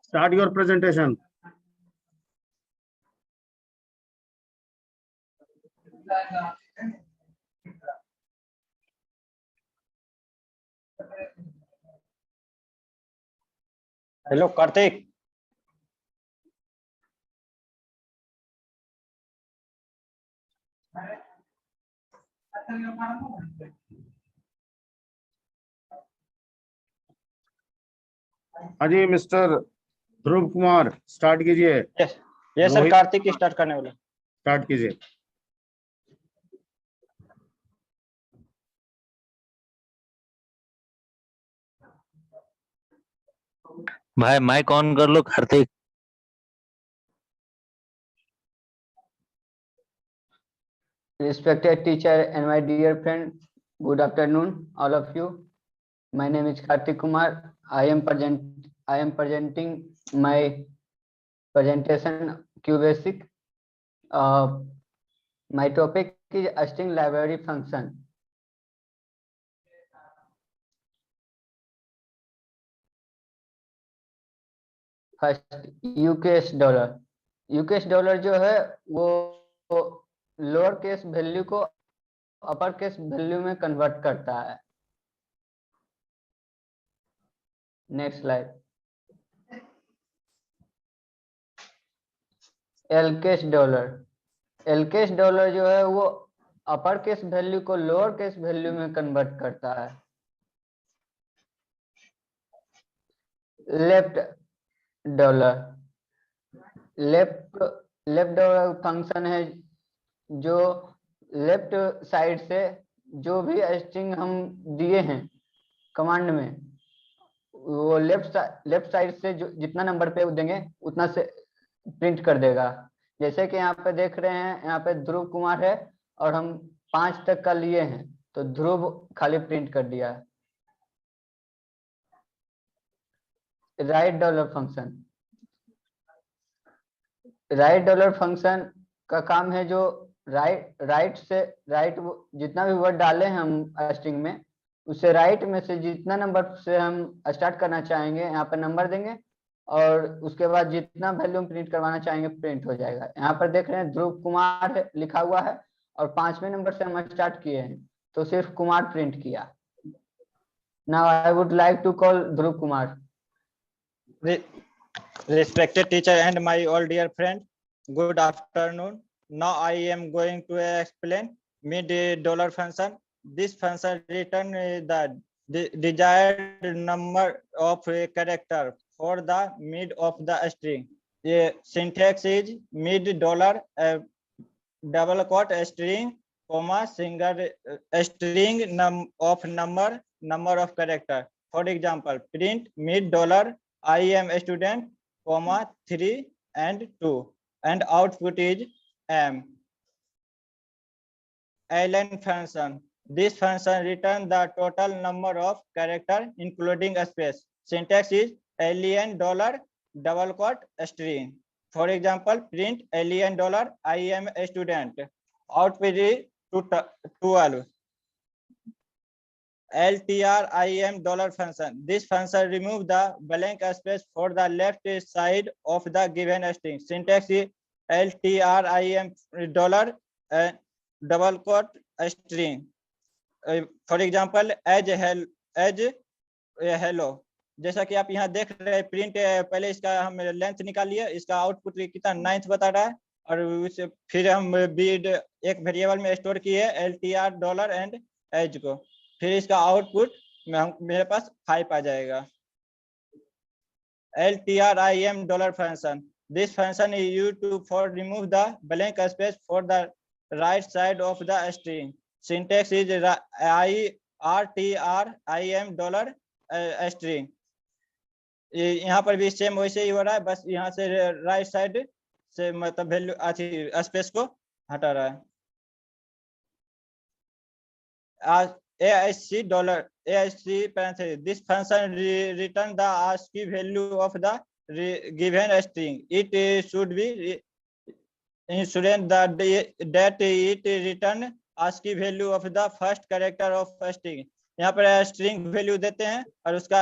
Start your presentation. Hello Kartik. हाँ जी mister ध्रुव Kumar start कीजिए। ये सर रोहित। कार्तिक स्टार्ट करने वाले। स्टार्ट कीजिए। भाई माइक ऑन कर लो Kartik. Respected teacher and my dear friend, good afternoon, all of you. My name is Kartik Kumar. I am presenting my presentation QBasic. My topic is string library function. First ucase dollar. Ucase dollar जो है वो lower case value को upper case value में convert करता है। Next slide. Lcase dollar. Lcase dollar जो है वो अपर केस वैल्यू को लोअर केस वैल्यू में कन्वर्ट करता है। Left dollar. Left dollar function है जो लेफ्ट साइड से जो भी स्ट्रिंग हम दिए हैं कमांड में वो लेफ्ट साइड से जो जितना नंबर पे देंगे उतना से प्रिंट कर देगा। जैसे कि यहाँ पे देख रहे हैं, यहाँ पे ध्रुव कुमार है और हम 5 तक का लिए हैं तो ध्रुव खाली प्रिंट कर दिया है। Right dollar function. Right dollar function का काम है जो राइट जितना भी वर्ड डाले हैं हम स्ट्रिंग में उससे राइट में से जितना नंबर से हम स्टार्ट करना चाहेंगे यहाँ पे नंबर देंगे और उसके बाद जितना वैल्यू प्रिंट करवाना चाहेंगे प्रिंट हो जाएगा। यहाँ पर देख रहे हैं ध्रुव कुमार लिखा हुआ है और 5वें नंबर से हम स्टार्ट किए हैं तो सिर्फ कुमार प्रिंट किया। Now I would like to call Dhruv Kumar. Respected teacher and my all dear friend, good afternoon. Now I am going to explain mid dollar function. This function return the desired number of a character for the mid of the string. The syntax is mid dollar double quote string comma single string of number of character. For example, print mid dollar I am a student comma 3 and 2 and output is m. Ln function. This function returns the total number of character including a space. Syntax is len dollar double quote string. For example, print len dollar I am a student. Output is 12. LTRIM dollar function. This function remove the blank space for the left side of the given string. Syntax is LTRIM dollar double quote string. For example, as hello. जैसा कि आप यहाँ देख रहे हैं print पहले इसका हम लेंथ निकालिए, इसका आउटपुट कितना 9th बता रहा है और उसे फिर हम बीड एक वेरिएबल में स्टोर किए LTR डॉलर एंड एज को, फिर इसका आउटपुट मेरे पास 5 आ जाएगा। LTRIM dollar function. This function is used to for remove the blank space for the right side of the string. Syntax is RTRIM dollar string. यहाँ पर भी same वैसे ही हो रहा है, बस यहाँ से राइट साइड से मतलब वैल्यू स्पेस को हटा रहा है। ASC dollar ASC parenthesis. This function return the ASCII value of the given string. It should be ensured that it return ASCII value of the first character of string. यहाँ पर string value देते हैं और उसका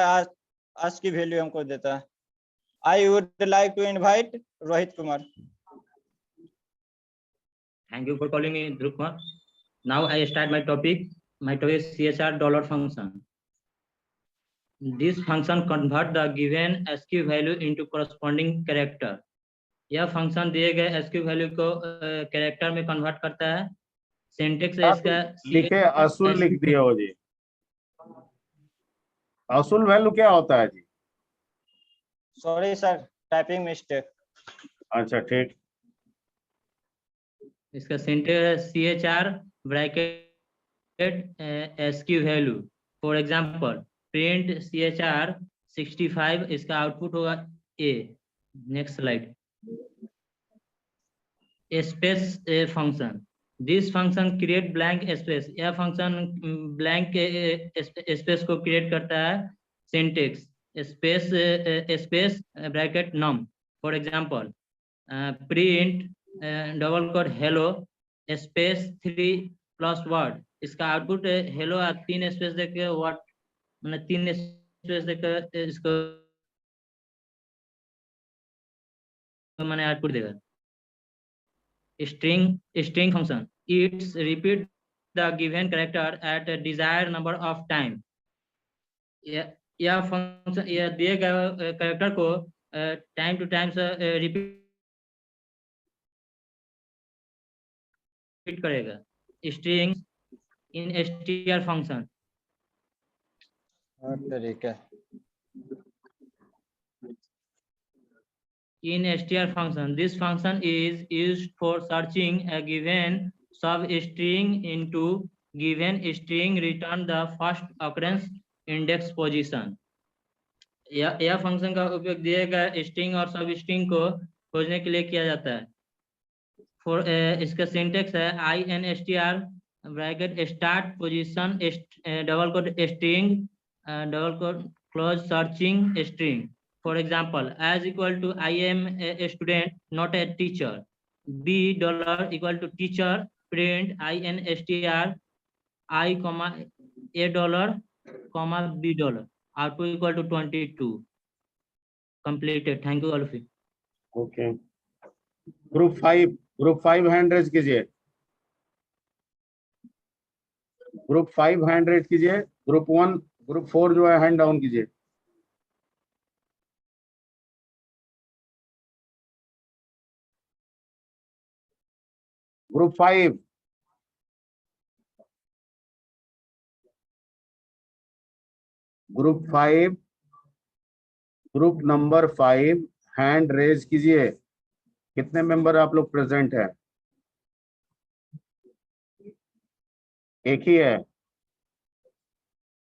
ASCII value हमको देता है। I would like to invite Rohit Kumar. Thank you for calling me, Dhruv Kumar. Now I start my topic. My topic is CHR dollar function. This function convert the given ASCII value into corresponding character. यह function दिए गए ASCII value को character में convert करता है. Syntax है इसका लिखे असूल लिख दिया हो जी. असूल वैल्यू क्या होता है जी? Sorry sir, typing mistake. अच्छा ठीक. इसका syntax CHR bracket ASCII value. For example print CHR 65, इसका आउटपुट होगा A. Next slide. Space function. This function create blank space. यह फंक्शन ब्लैंक स्पेस को क्रिएट करता है. Syntax space bracket num. For example print double quote hello space 3+ word. इसका output hello 3 space देके word मैंने 3 space देकर इसको मैंने आउटपुट देगा. string function. It's repeat the given character at a desired number of time. यह function यह दिए गए कैरेक्टर को टाइम टू टाइम से रिपीट करेगा. String in str function. तरीका In str function, this function is used for searching a given substring into given string. Return the first occurrence index position. यह function का उपयोग दिए गए string और सब स्ट्रिंग को खोजने के लिए किया जाता है. फॉर इसका सिंटेक्स है INSTR bracket start position double quote string double quote close searching string. For example, as equal to I am a student, not a teacher. B dollar equal to teacher. Print INSTR I comma A dollar comma B dollar. R2 equal to 22. Completed. Thank you all of you. Okay. Group 5 hand raise कीजिए. Group 5 hand raise कीजिए. Group 1 group 4 जो है hand down कीजिए. Group 5 group number 5 hand raise कीजिए. कितने member आप लोग present है? एक ही है.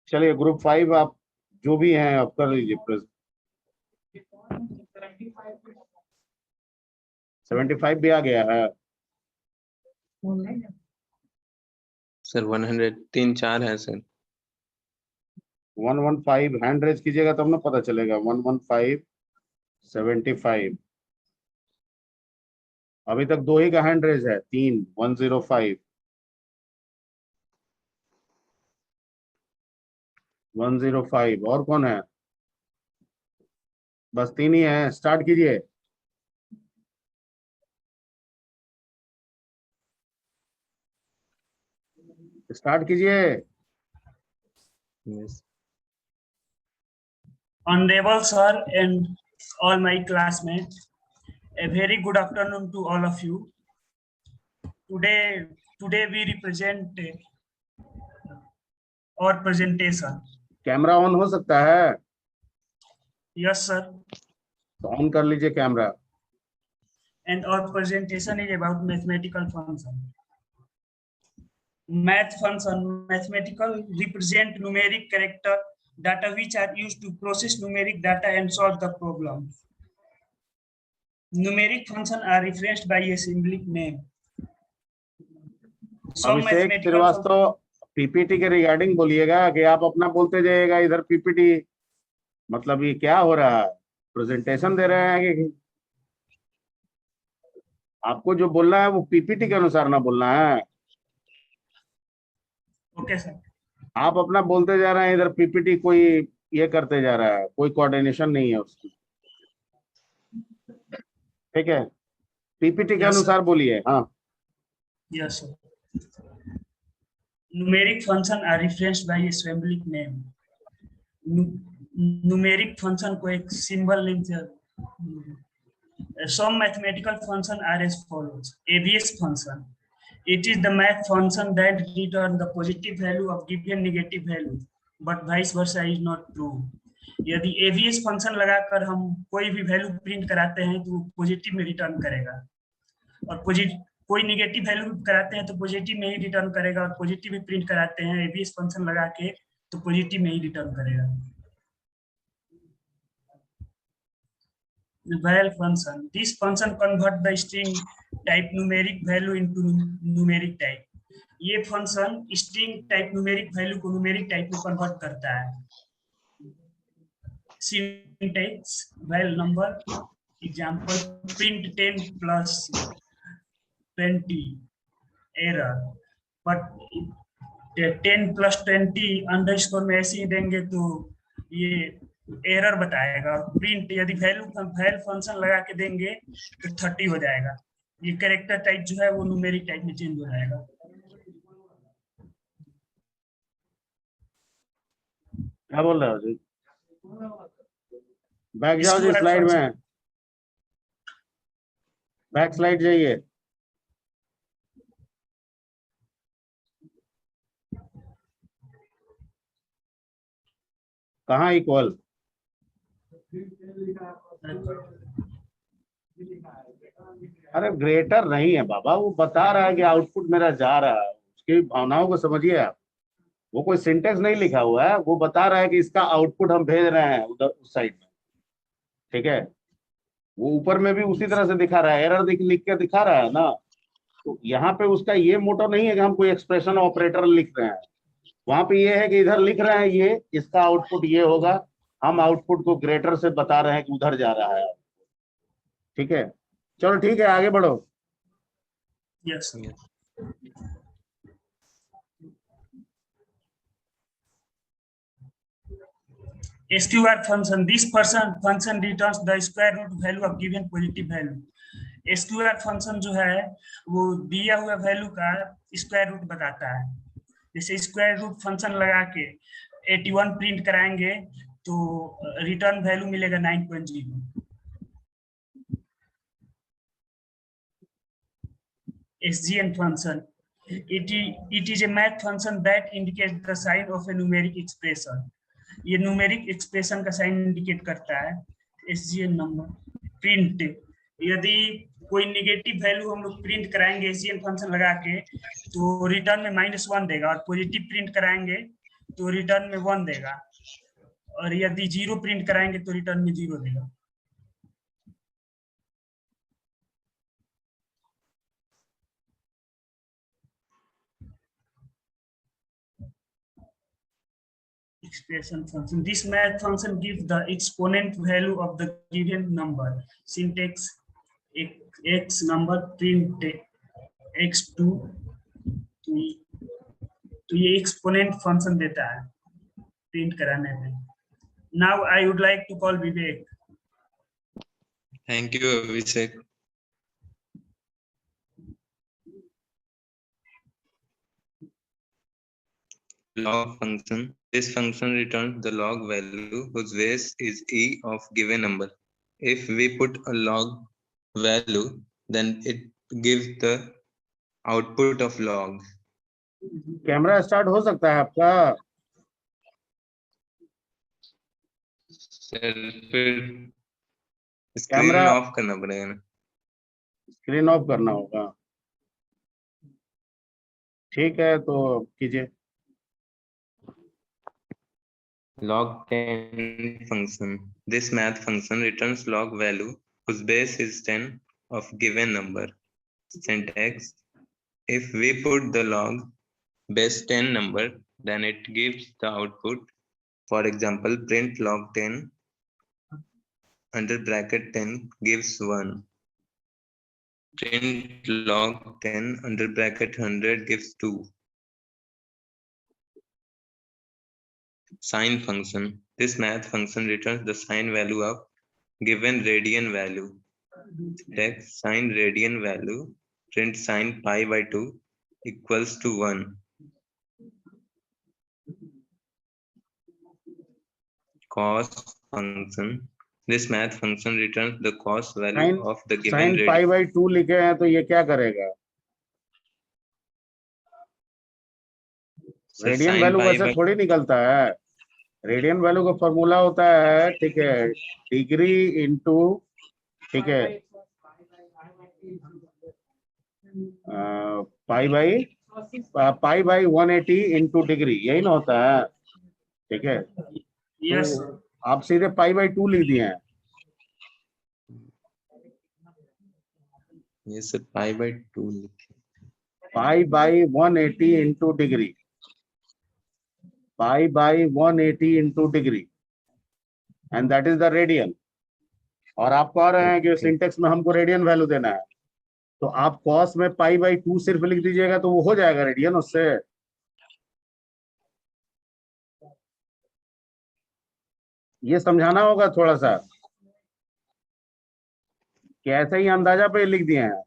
चलिए ग्रुप 5 आप जो भी हैं आप कर लीजिए. 75 भी आ गया है सर. 103-4 है सर. 115 हैंड रेज कीजिएगा तब ना पता चलेगा. 115 75. अभी तक 2 ही का हैंड रेज है. 3 105 105. और कौन है? बस 3 ही है. स्टार्ट कीजिए. स्टार्ट कीजिए. Yes. Honorable sir and all my classmates, a very good afternoon to all of you. Today we represent our presentation. Camera on हो सकता है? Yes sir. तो ऑन कर लीजिए camera. And our presentation is about mathematical function. Math function, mathematical, represent numeric character data which are used to process numeric data and solve the problems. Numeric functions are referenced by a symbolic name. Some Abhishek mathematical Srivastava PPT के regarding बोलिएगा कि आप अपना बोलते जाइएगा. इधर PPT मतलब ये क्या हो रहा है? प्रेजेंटेशन दे रहे हैं कि आपको जो बोलना है वो पीपीटी के अनुसार ना बोलना है. Okay sir. आप अपना बोलते जा रहे हैं. इधर पीपीटी कोई ये करते जा रहा है. कोई कोऑर्डिनेशन नहीं है उसकी. ठीक है, पीपीटी के Yes, sir. अनुसार बोलिए। हाँ, Yes, sir. Numeric function are referenced by symbolic name. Numeric function को एक symbol name से some mathematical function are as follows. ABS function. It is the math function that return the positive value of given negative value, but vice versa is not true. यदि ABS function लगाकर हम कोई भी value print कराते हैं तो positive में return करेगा, और कोई नेगेटिव वैल्यू कराते हैं तो पॉजिटिव में ही रिटर्न करेगा, और पॉजिटिव में प्रिंट कराते हैं ABS फंक्शन लगा के तो पॉजिटिव में ही रिटर्न करेगा। Val function. This function convert the string type numeric value into numeric type. ये function string type numeric value को न्यूमेरिक टाइप में कन्वर्ट करता है। Syntax val number example print 10 plus 20 error, but 10 plus 20 underscore में ऐसे ही देंगे तो ये एरर बताएगा। प्रिंट यदि वैल्यू फंक्शन लगा के देंगे तो 30 हो जाएगा। ये कैरेक्टर टाइप जो है वो न्यूमेरिक टाइप में चेंज हो जाएगा। क्या बोल रहे हो जी? बैक जाओ जी स्लाइड में, बैक स्लाइड जाइए। कहाँ इक्वल? अरे ग्रेटर नहीं है बाबा, वो बता रहा है कि आउटपुट मेरा जा रहा है, उसकी भावनाओं को समझिए आप। वो कोई सिंटेक्स नहीं लिखा हुआ है, वो बता रहा है कि इसका आउटपुट हम भेज रहे हैं उधर उस साइड में। ठीक है, वो ऊपर में भी उसी तरह से दिखा रहा है, एरर लिख के दिखा रहा है ना। तो यहाँ पे उसका ये मोटो नहीं है कि हम कोई एक्सप्रेशन ऑपरेटर लिख रहे हैं, वहां पे ये है कि इधर लिख रहे हैं ये इसका आउटपुट ये होगा, हम आउटपुट को ग्रेटर से बता रहे हैं कि उधर जा रहा है। ठीक है, चलो ठीक है, आगे बढ़ो। Yes SQR function. This function returns the square root value of given positive value. SQR function जो है वो दिया हुआ वैल्यू का स्क्वायर रूट बताता है। जैसे स्क्वायर रूट फंक्शन लगा के 81 प्रिंट कराएंगे तो रिटर्न वैल्यू मिलेगा 9.0। SGN function. It is a math function that indicates the sign of a numeric expression. ये न्यूमेरिक एक्सप्रेशन का साइन इंडिकेट करता है। SGN नंबर प्रिंट, यदि कोई नेगेटिव वैल्यू हम लोग प्रिंट कराएंगे SGN फंक्शन लगा के तो रिटर्न में -1 देगा, और पॉजिटिव प्रिंट कराएंगे तो रिटर्न में 1 देगा, और यदि 0 प्रिंट कराएंगे तो रिटर्न में 0 देगा। Expression function. This math function gives the exponent value of the given number. Syntax x number print x2 तो ये exponent function देता है प्रिंट कराने में। Now I would like to call Vivek. Thank you, Abhishek. Log function. This function returns the log value whose base is e of given number. If we put a log value, then it gives the output of log. Camera start हो सकता है आपका? Sir फिर screen camera off करना पड़ेगा ना? Screen of करना होगा। ठीक है, तो कीजिए। Log10 function. This math function returns log value whose base is 10 of given number. Syntax. If we put the log base 10 number, then it gives the output. For example, print log 10 under bracket 10 gives 1. Print log 10 under bracket 100 gives 2. Sine function. This math function returns the sine value of given radian value. Syntax sin radian value print sin pi by 2 equals to 1. Cos function. This math function returns the cos value sine of the given sine radian. Pi by 2 लिखे हैं तो ये क्या करेगा? So radian sin value pi वैसे by थोड़ी निकलता है। रेडियन वैल्यू का फॉर्मूला होता है, ठीक है, डिग्री इंटू, ठीक है, पाई बाई 180 इंटू डिग्री, यही ना होता है, ठीक है। यस तो आप सीधे पाई बाई 2 लिख दिए हैं। yes sir, pi by 2 लिखे। Pi by 180 into degree, pi by 180 into degree, and that is the radian. और आप कह रहे हैं कि सिंटेक्स में हमको रेडियन वैल्यू देना है, तो आप कॉस में पाई बाई 2 सिर्फ लिख दीजिएगा तो वो हो जाएगा रेडियन उससे। ये समझाना होगा थोड़ा सा, कि ऐसे ही अंदाजा पे लिख दिए हैं।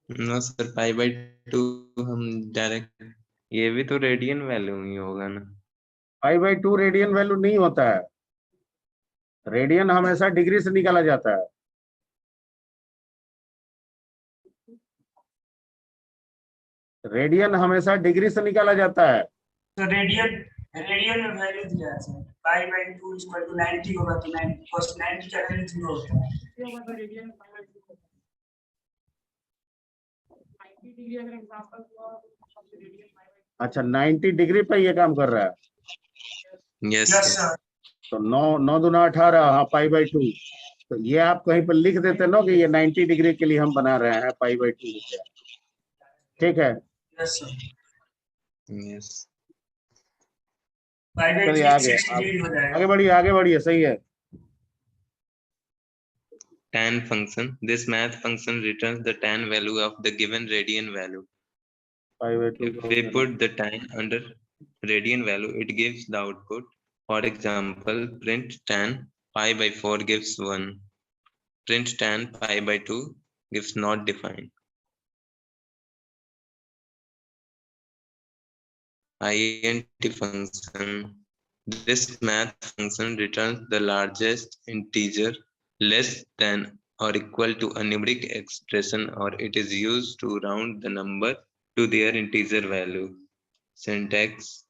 नो सर, पाई बाई 2 हम डायरेक्ट, ये भी तो रेडियन वैल्यू ही होगा ना। पाई बाई 2 रेडियन वैल्यू नहीं होता है, रेडियन हमेशा डिग्री से निकाला जाता है। रेडियन हमेशा डिग्री से निकाला जाता है। तो रेडियन रेडियन में वैल्यू दिया है sir, pi by 2 equal to 90 होगा तो 90 cos 90 का वैल्यू 0 होता है। अच्छा, 90 डिग्री पे ये काम कर रहा है। Yes yes sir. तो 9 दूना 18, हाँ, पाई बाई 2। तो ये आप कहीं पर लिख देते ना कि ये 90 डिग्री के लिए हम बना रहे हैं, पाई बाई 2 लिख दिया। ठीक है, yes sir. Yes. Pi by चलिए 3 आगे 60 डिग्री हो जाएगा। आगे बढ़िए, सही है। Tan function. This math function returns the tan value of the given radian value. Pi by 2 If we put the tan under radian value, it gives the output. For example, print tan pi by 4 gives 1. Print tan pi by 2 gives not defined. Int function. This math function returns the largest integer less than or equal to a numeric expression, or it is used to round the number to their integer value. Syntax: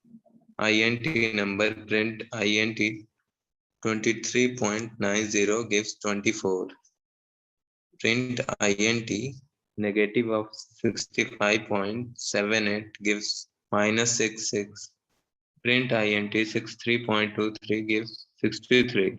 int number, print int 23.90 gives 24. Print int negative of 65.78 gives -66. Print int 63.23 gives 63.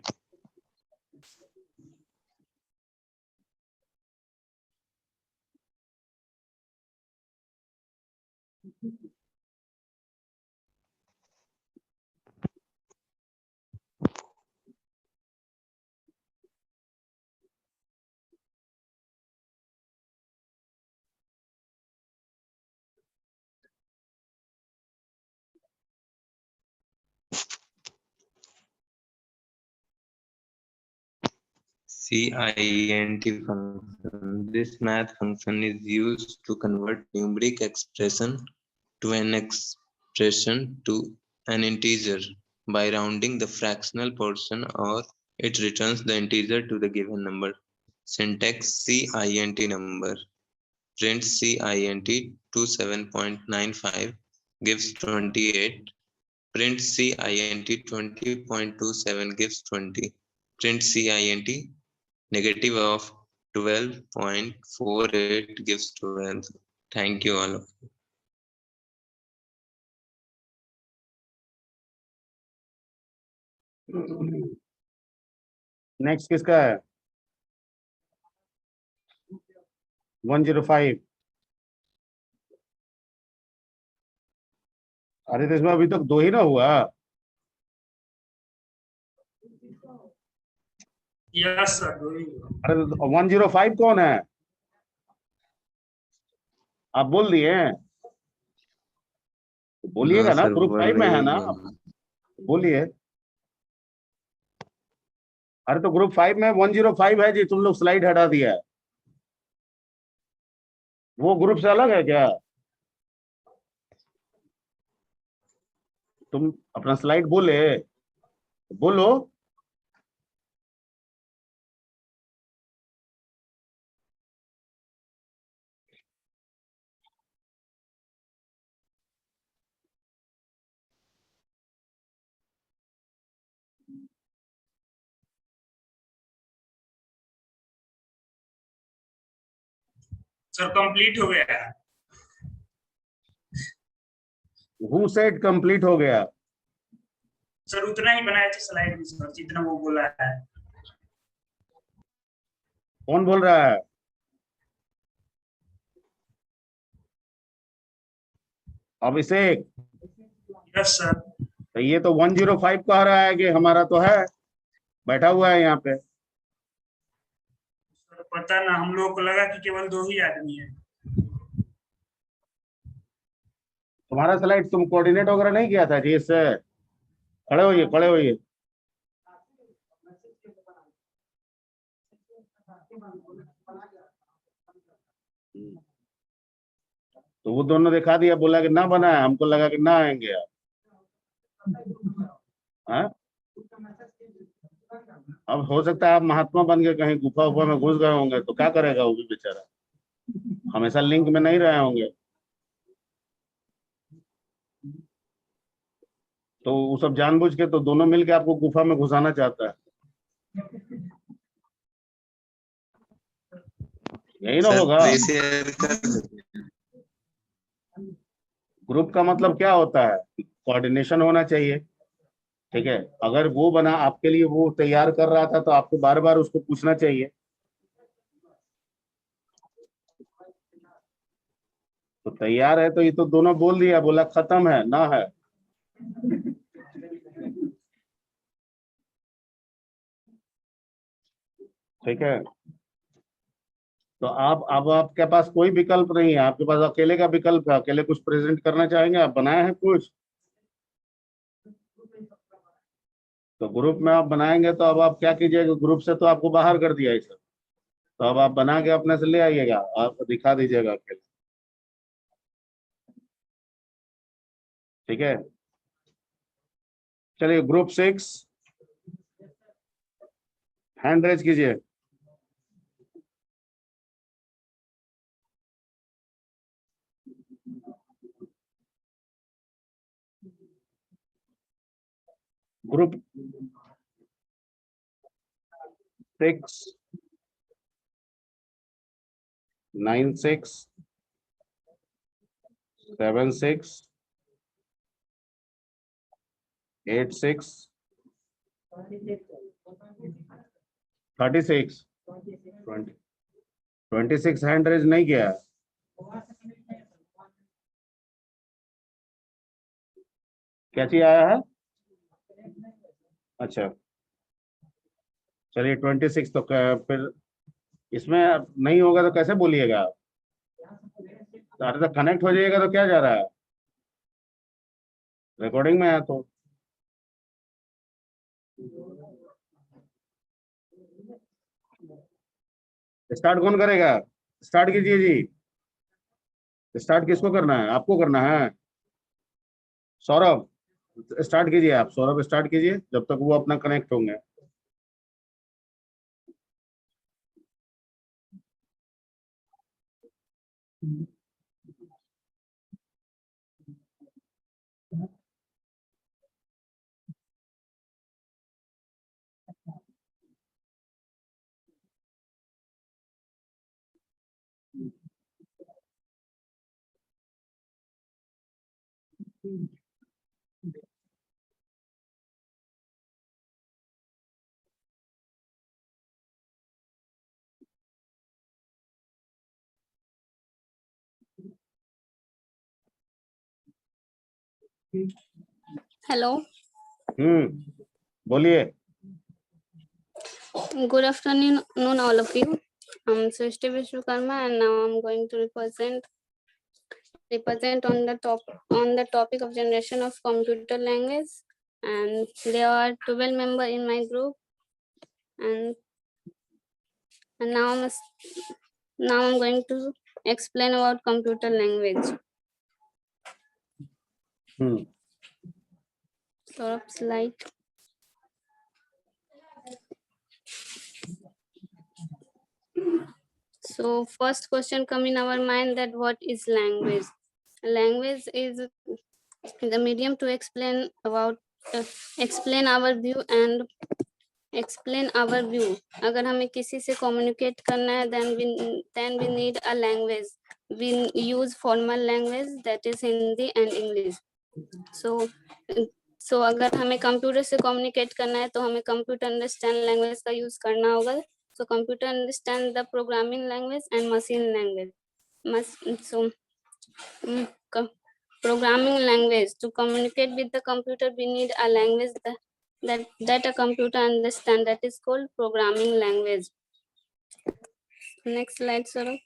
Cint function. This math function is used to convert numeric expression to an expression to an integer by rounding the fractional portion, or it returns the integer to the given number. Syntax: cint number, print cint 27.95 gives 28. Print cint 20.27 gives 20. Print cint negative of 12.48 gives 12. Thank you all. Next किसका है? 105। अरे तो इसमें अभी तक 2 ही ना हुआ। Yes sir. अरे 105 कौन है? आप बोल दिए, बोलिएगा ना, सर, ग्रुप 5 में है ना, बोलिए। अरे तो ग्रुप 5 में 105 है जी, तुम लोग स्लाइड हटा दिया है। वो ग्रुप से अलग है क्या? तुम अपना स्लाइड बोले, बोलो। सर कंप्लीट हो गया। हु सेड कंप्लीट हो गया? सर उतना ही बनाया था स्लाइड में सर, जितना वो बोला है। कौन बोल रहा है? अभिषेक। Yes sir. तो ये तो 105 कह रहा है कि हमारा तो है, बैठा हुआ है यहाँ पे। सर पता ना, हम लोगों को लगा कि केवल 2 ही आदमी है। तुम्हारा स्लाइड तुम कोऑर्डिनेट वगैरह नहीं किया था जी इससे? खड़े होइए, खड़े होइए। तो वो दोनों दिखा दिया, बोला कि ना बना है, हमको लगा कि ना आएंगे आप। हाँ? अब हो सकता है आप महात्मा बन के कहीं गुफा उफा में घुस गए होंगे, तो क्या करेगा वो भी बेचारा, हमेशा लिंक में नहीं रहे होंगे। तो वो सब जानबूझ के तो दोनों मिलके आपको गुफा में घुसाना चाहता है, यही ना सर होगा? प्रीशेयर कर दीजिए। ग्रुप का मतलब क्या होता है? कोऑर्डिनेशन होना चाहिए, ठीक है। अगर वो बना आपके लिए, वो तैयार कर रहा था, तो आपको बार बार उसको पूछना चाहिए। तो तैयार है तो ये तो दोनों बोल दिया, बोला खत्म है ना है। ठीक है। तो आप, अब आपके पास कोई विकल्प नहीं है, आपके पास अकेले का विकल्प है। अकेले कुछ प्रेजेंट करना चाहेंगे? आप बनाए हैं कुछ? तो ग्रुप में आप बनाएंगे तो अब आप क्या कीजिएगा, ग्रुप से तो आपको बाहर कर दिया इसे, तो अब आप बना के अपने से ले आइएगा, आप दिखा दीजिएगा अकेले। ठीक है, चलिए ग्रुप 6 हैंड रेज कीजिए। ग्रुप 6 9-6 7-6 8-6 36 26 हैंड रेज नहीं किया है। क्या चीज आया है? अच्छा, चलिए 26 तो फिर इसमें नहीं होगा तो कैसे बोलिएगा आप? अरे तो कनेक्ट हो जाइएगा, तो क्या जा रहा है, रिकॉर्डिंग में है तो। स्टार्ट कौन करेगा? स्टार्ट कीजिए जी। स्टार्ट किसको करना है? आपको करना है। सौरभ स्टार्ट कीजिए, आप सौरभ स्टार्ट कीजिए जब तक वो अपना कनेक्ट होंगे। Hello, बोलिए। good afternoon, all of you. I'm Srishti Vishwakarma, and now I'm going to represent on the topic of generation of computer language. And there are 12 members in my group, and now I'm going to explain about computer language. Sort of slide. So first question come in our mind that what is language? Language is the medium to explain about explain our view and explain our view. अगर हमें किसी से communicate करना है then we need a language. We use formal language that is Hindi and English. So अगर हमें computer से communicate करना है तो हमें computer understand language का use करना होगा. So computer understand the programming language and machine language. Programming language, to communicate with the computer we need a language that a computer understand, that is called programming language. Next slide, sir.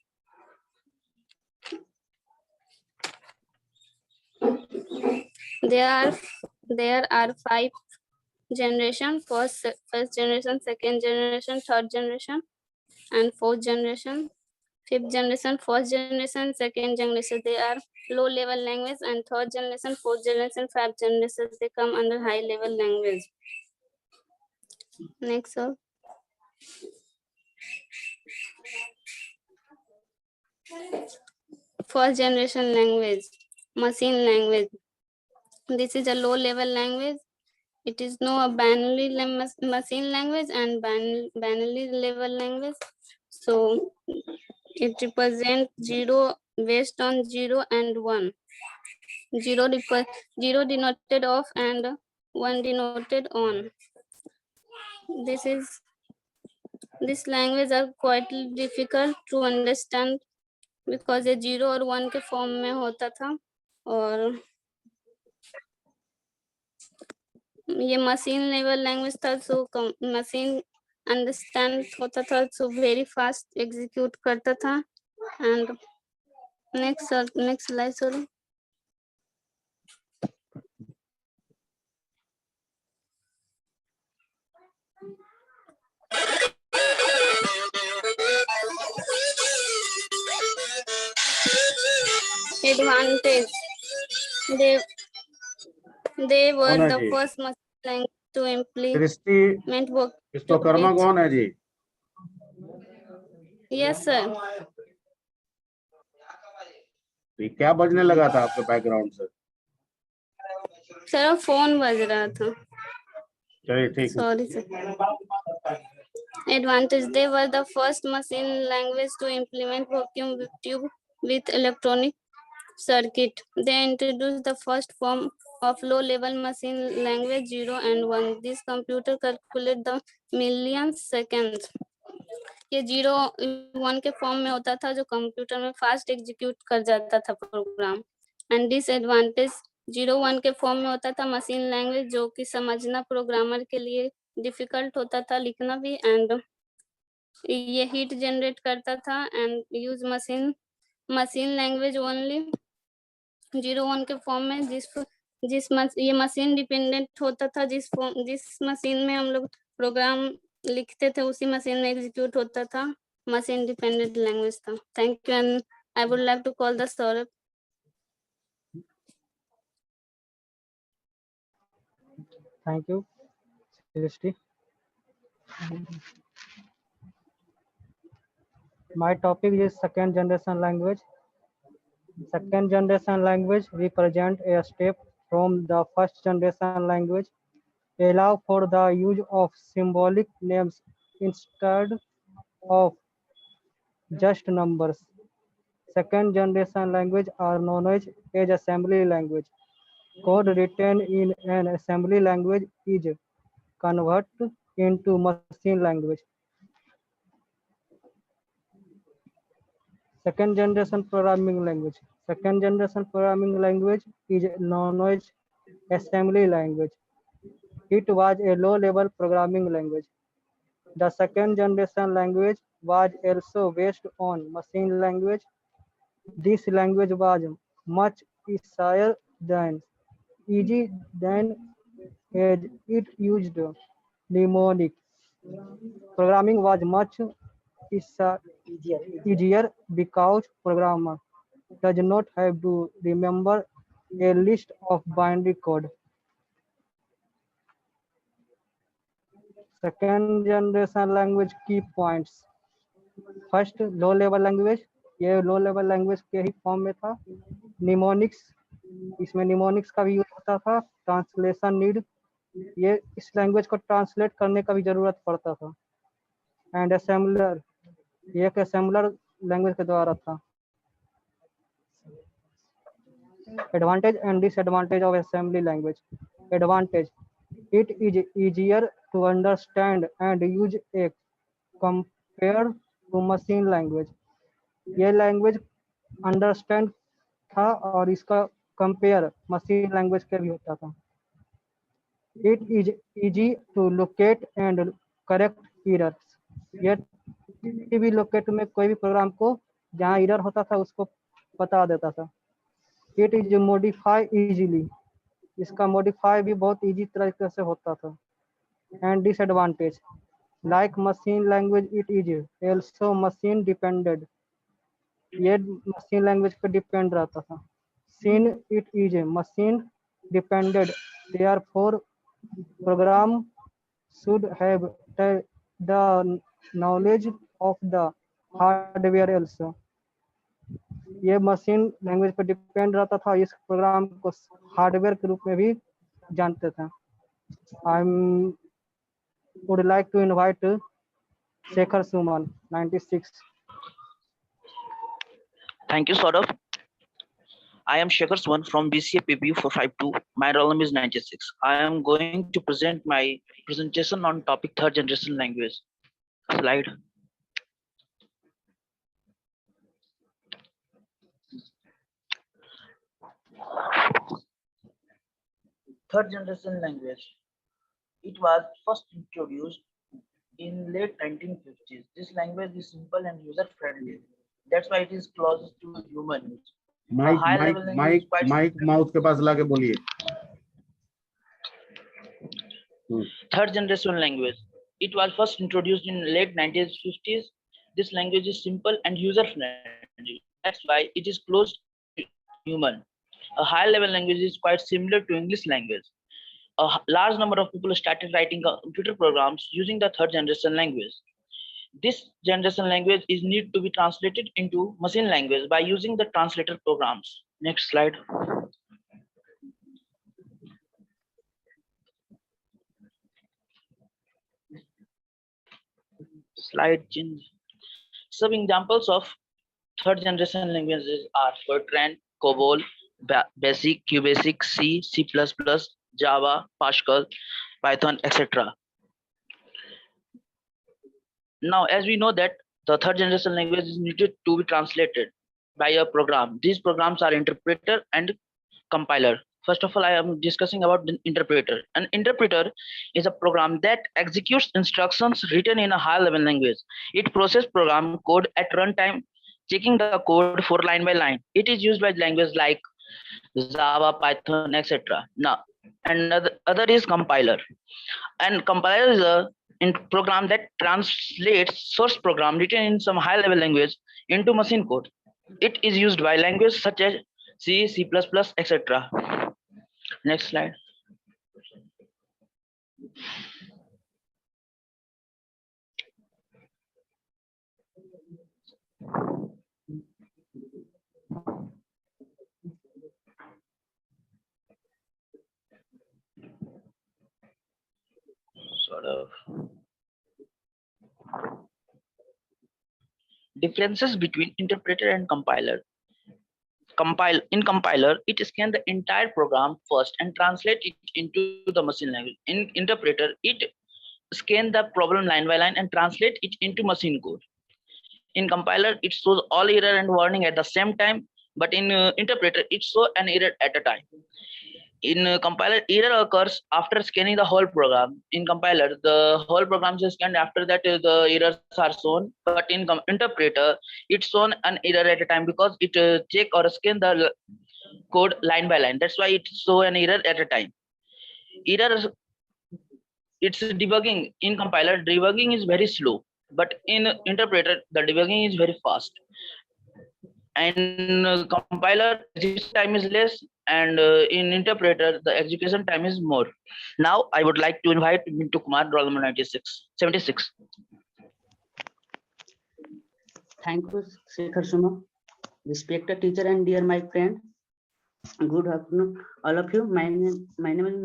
There are 5 generation: first generation, second generation, third generation, and fourth generation, fifth generation, first generation, second generation. They are low level language, and third generation, fourth generation, fifth generation, they come under high level language. Next, sir. First generation language, machine language. This is a low level language. It is no binary machine language and binary level language. So it represents 0 based on 0 and 1. 0 denoted off and 1 denoted on. This language are quite difficult to understand because ये 0 और 1 के form में होता था और ये machine level language था. So machine understand होता था, सो वेरी फास्ट एग्जीक्यूट करता था. And next slide sorry. Advantage. They were the first machine language to implement work. Vishwakarma कौन है जी? Yes sir. ये क्या बजने लगा था आपके बैकग्राउंड से? सर फोन बज रहा था. चलिए ठीक है. Sorry sir. Advantage. They were the first machine language to implement vacuum tube with electronic circuit. They introduced the first form of low-level machine language 0 and 1. This computer calculate the millions seconds. ये 0 1 के form में होता था जो computer में fast execute कर जाता था प्रोग्राम. एंड डिसएडवांटेज 0 1 के फॉर्म में होता था मशीन लैंग्वेज जो कि समझना प्रोग्रामर के लिए डिफिकल्ट होता था, लिखना भी. एंड ये हीट जनरेट करता था and use machine language only 0 1 के फॉर्म में ये मशीन डिपेंडेंट होता था. जिस मशीन में हम लोग प्रोग्राम लिखते थे उसी मशीन में एग्जीक्यूट होता था. मशीन डिपेंडेंट लैंग्वेज था. Thank you and I would like to call the Saurabh. Thank you, Srishti. My topic is second generation language. Second generation language represent a step from the first generation language. Allow for the use of symbolic names instead of just numbers. Second generation language are known as assembly language. Code written in an assembly language is converted into machine language. Second generation programming language. Second generation programming language is known as assembly language. It was a low-level programming language. The second generation language was also based on machine language. This language was much easier than as it used mnemonics. Programming was much easier because programmer does not have to remember a list of binary code. Second generation language key points. First low level language, ये low level language के ही form में था. Mnemonics, इसमें mnemonics का भी use होता था. Translation need, ये इस लैंग्वेज को ट्रांसलेट करने का भी जरूरत पड़ता था. एंड असेंबलर, ये एक असेंबलर लैंग्वेज के द्वारा था. Advantage and disadvantage of assembly language. Advantage, it is easier to understand and use a compared to machine language. ये लैंग्वेज अंडरस्टैंड था और इसका कंपेयर मशीन लैंग्वेज के भी होता था. It is easy to locate and correct errors, ये किसी भी लोकेट में कोई भी प्रोग्राम को जहाँ एरर होता था उसको बता देता था. इट इज मॉडिफाई इजीली, इसका मॉडिफाई भी बहुत इजी तरीके से होता था. And disadvantage, like machine language it is also machine depended, ये मशीन लैंग्वेज पे डिपेंड रहता था. Seen it is machine depended, therefore program should have the knowledge of the hardware also. ये मशीन लैंग्वेज पे डिपेंड रहता था, इस programme को हार्डवेयर के रूप में भी जानते थे. I would like to invite Shekhar Suman 96. Thank you, Saurav. I am Shekhar Suman from BCA PPU 452. My roll number is 96. I am going to present my presentation on topic third generation language. Slide. Third generation language. It was first introduced in late 1950s. This language is simple and user friendly. That's why it is closest to human use. Mic mouth के पास लाके बोलिए. Third generation language. It was first introduced in late 1950s. This language is simple and user friendly. That's why it is close to human. A high level language is quite similar to English language. A large number of people started writing computer programs using the third generation language. This generation language is need to be translated into machine language by using the translator programs. Next slide. Slide change. Some examples of third generation languages are Fortran, COBOL, BASIC, QBasic, C, C++, Java, Pascal, Python, etc. Now, as we know that the third generation language is needed to be translated by a program. These programs are interpreter and compiler. First of all, I am discussing about the interpreter. An interpreter is a program that executes instructions written in a high-level language. It processes program code at runtime, checking the code for line by line. It is used by languages like Java, Python, etc. Now, another is compiler. And compiler is a program that translates source program written in some high-level language into machine code. It is used by languages such as C, C++, etc. Next slide. Sort of. Differences between interpreter and compiler. In compiler, it scans the entire program first and translates it into the machine language. In interpreter, it scans the problem line by line and translates it into machine code. In compiler, it shows all error and warning at the same time, but in interpreter, it shows an error at a time. In compiler, error occurs after scanning the whole program. In compiler, the whole program is scanned. After that, the errors are shown. But in interpreter, it's shown an error at a time because it check or scan the code line by line. That's why it show an error at a time. its debugging in compiler, debugging is very slow, but in interpreter, the debugging is very fast. And compiler execution time is less, and in interpreter, the execution time is more. Now, I would like to invite Mintu Kumar, roll number 76. Thank you, Shekhar Suma. Respected teacher and dear my friend, good afternoon, all of you. My name is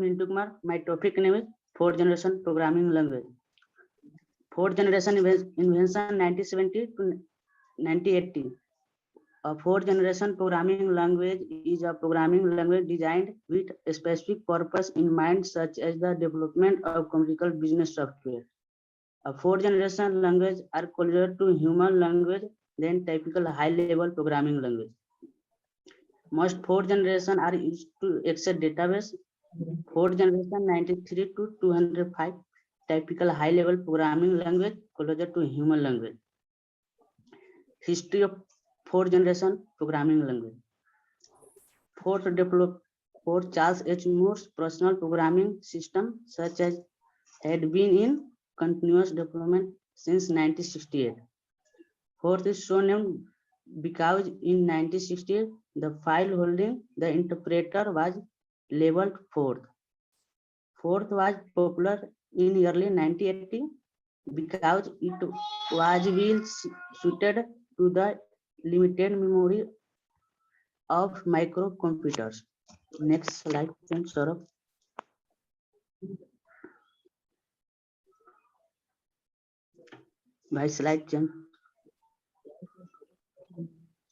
Mintu Kumar. My topic name is fourth generation programming language. Fourth generation invention 1970 to 1980. A fourth generation programming language is a programming language designed with a specific purpose in mind, such as the development of commercial business software. A fourth generation language are closer to human language than typical high-level programming language. Most fourth generation are used to access database. Fourth generation 93 to 205, typical high-level programming language closer to human language. History of fourth generation programming language. Fourth developed for Charles H. Moore's personal programming system, such as had been in continuous development since 1968. Fourth is so named because in 1968 the file holding the interpreter was labeled fourth. Fourth was popular in early 1980 because it was well suited to the limited memory of microcomputers. Next slide, thanks, Saurabh. भाई slide change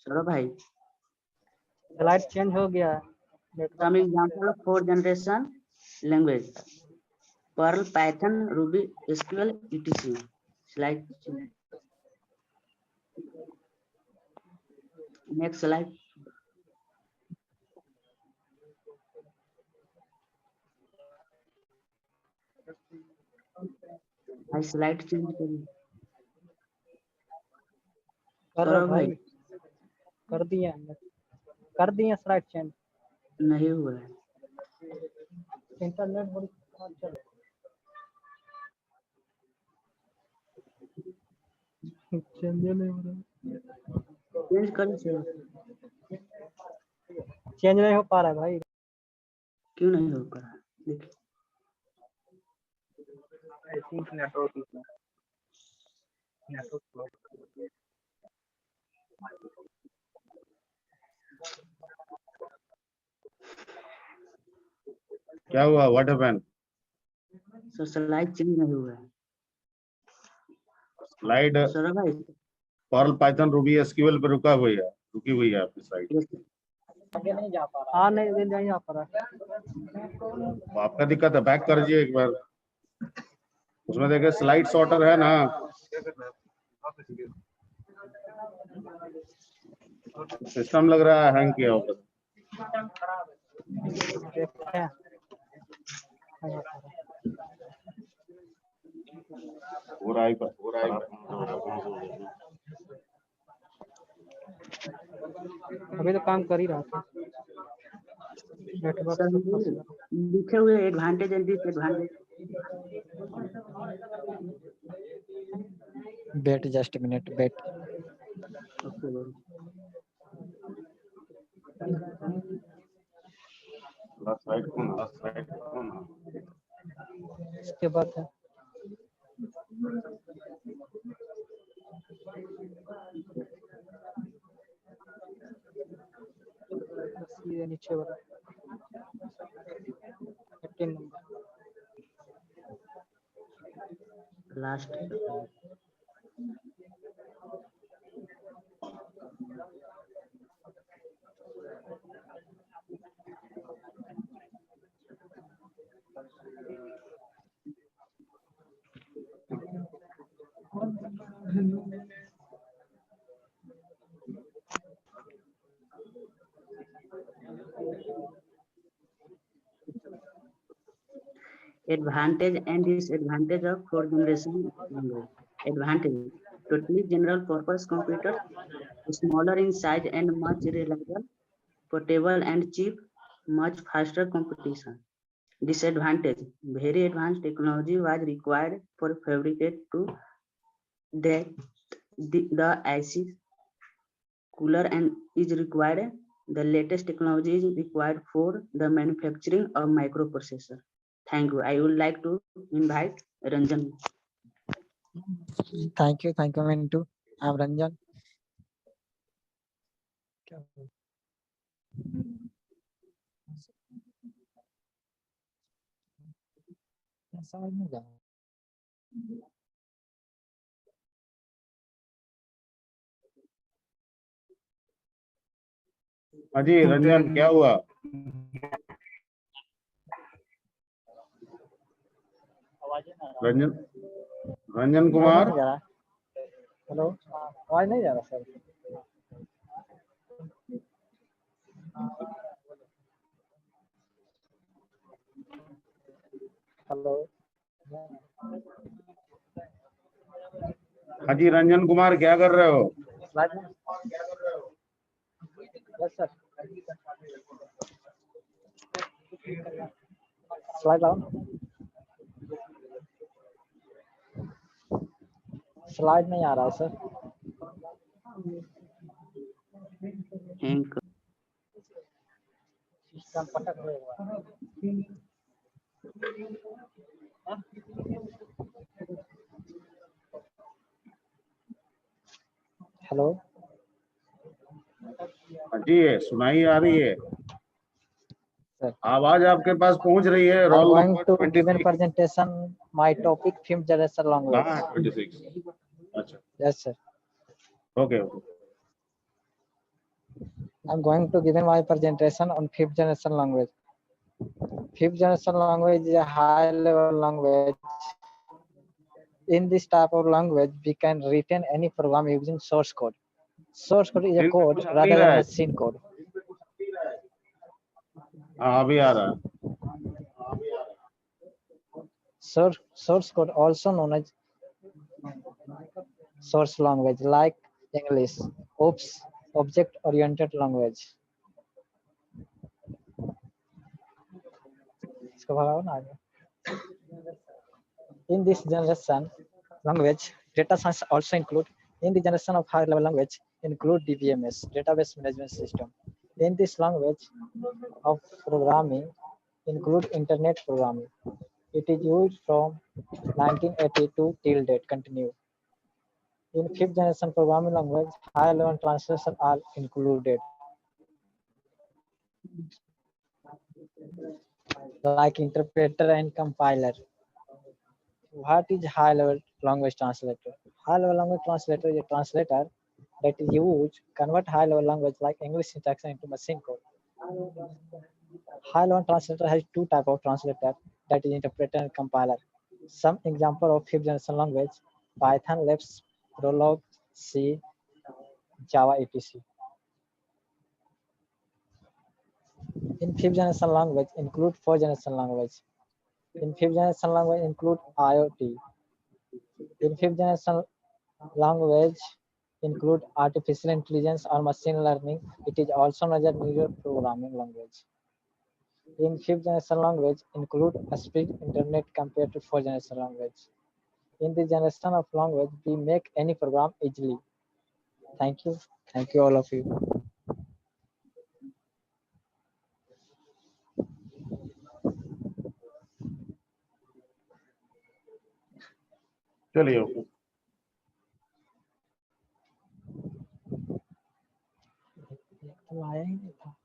Saurabh भाई slide change हो गया है। Some example of fourth generation language: Perl, Python, Ruby, SQL, etc. Slide. Next slide. I slide change करिए। सौरभ भाई कर दिए slide change. नहीं हुआ है। इंटरनेट बड़ी खराब चल चेंज नहीं हो रहा। चेंज कर सर। चेंज नहीं हो पा रहा है भाई। क्यों नहीं हो पा रहा? देखिए I think network is not. Network. क्या हुआ? What happened? Sir slide change नहीं हुआ है। स्लाइड सौरभ भाई पर्ल, पाइथन, रूबी, एसक्यूएल पे रुकी हुई है आपकी स्लाइड। आगे नहीं जा पा रहा। हाँ नहीं जा पा रहा। तो आपका दिक्कत है, बैक कर दीजिए एक बार। उसमें देखिए स्लाइड सॉर्टर है ना, सिस्टम लग रहा है हैंग किया होगा। पूरा ही अभी तो काम कर ही रहा था। लिखे हुए advantage and disadvantage. Wait just a minute. Wait. इसके बाद है सीधे नीचे वाला 15 number last. Advantage and disadvantage of fourth generation language. Advantage: totally general purpose computer, smaller in size and much reliable, portable and cheap, much faster competition. Disadvantage: very advanced technology was required for fabricate to that the IC cooler and is required. The latest technology is required for the manufacturing of microprocessor. Thank you. I would like to invite Ranjan. Thank you, Mintu. I'm Ranjan. समझ नहीं जा अजी रंजन क्या हुआ? Ranjan Ranjan Kumar, hello, आवाज नहीं जा रहा सर? हेलो, हाजी रंजन कुमार क्या कर रहे हो? स्लाइड में यस सर, स्लाइड लाओ, स्लाइड नहीं आ रहा सर। सिस्टम पटक रहेगा। हेलो जी सुनाई आ रही है, आवाज आपके पास पहुंच रही है। I'm roll going number to give a presentation my topic fifth generation language. 26। अच्छा, Yes sir. Okay. I'm going to give my presentation on fifth generation language. Fifth generation language is a high level language. In this type of language, we can retain any program using source code. Source code is a code rather than machine code. हाँ अभी आ रहा है। Source code also known as source language like English, OOPS, object oriented language. In this generation language, data science also include. In the generation of high level language include DBMS, database management system. In this language of programming include internet programming. It is used from 1982 till date continue. In fifth generation programming language, high level translation are included. Like interpreter and compiler. What is high level language translator? High level language translator is a translator that is used convert high level language like English syntax into machine code. High level translator has two types of translator, that is interpreter and compiler. Some example of fifth generation language: Python, Lisp, Prolog, C, Java, etc. In fifth generation language include fourth generation language. In fifth generation language include IoT. In fifth generation language include artificial intelligence or machine learning. It is also known as neural programming language. In fifth generation language include a speed internet compared to fourth generation language. In this generation of language, we make any program easily. Thank you. Thank you all of you. चलिए तो आया ही नहीं था।